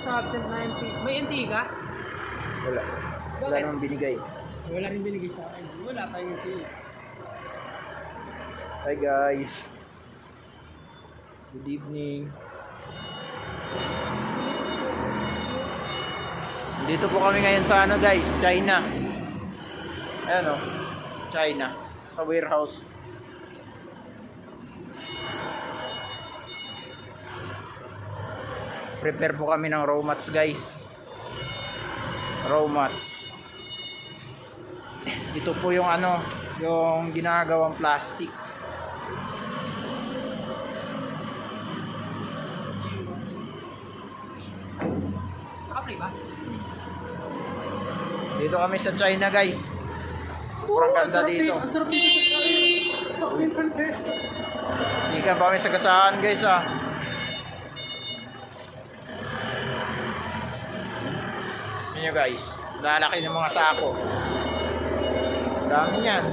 sa absent na antique. May antika? Wala. Wala Bakit? namang binigay. Wala rin binigay sa akin. Wala tayong antique. Hi guys. Good evening. Dito po kami ngayon sa ano guys, China. Ayan o, China. Sa warehouse. Prepare po kami ng raw mats guys. Raw mats. Ito po yung ano, yung ginagawang plastic. Naka-play ba? Dito kami sa China guys. Kurang ganda dito. Ang sarap dito sa Hindi ka pa kami sa gasahan guys ah. Yun nyo guys. Lalaki ng mga sako. Dami yan.